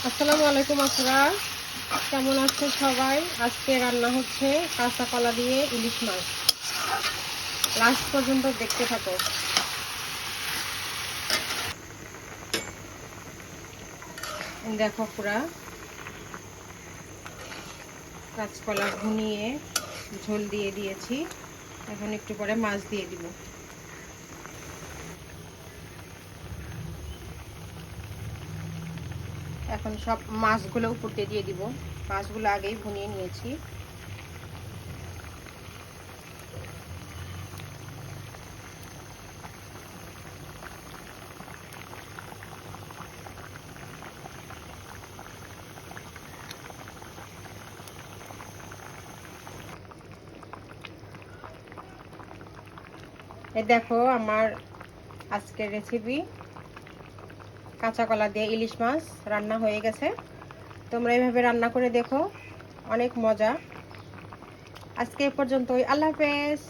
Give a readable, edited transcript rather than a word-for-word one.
আসসালামু আলাইকুম আপুরা, কেমন আছেন সবাই? আজকে রান্না হচ্ছে কাঁচা কলা দিয়ে ইলিশ মাছ। লাস্ট পর্যন্ত দেখতে থাকো। দেখো পুরা কাঁচকলা ভুনিয়ে ঝোল দিয়ে দিয়েছি। এখন একটু পরে মাছ দিয়ে দিব। এখন সব মাছগুলো উপর দিয়ে দিব। মাছগুলো আগেই ভুনিয়ে নিয়েছি। এই দেখো আমার আজকের রেসিপি কাঁচা কলা দিয়ে ইলিশ মাছ রান্না হয়ে গেছে। তোমরা এইভাবে রান্না করে দেখো, অনেক মজা। আজকে এ পর্যন্তই। আল্লাহ হাফেজ।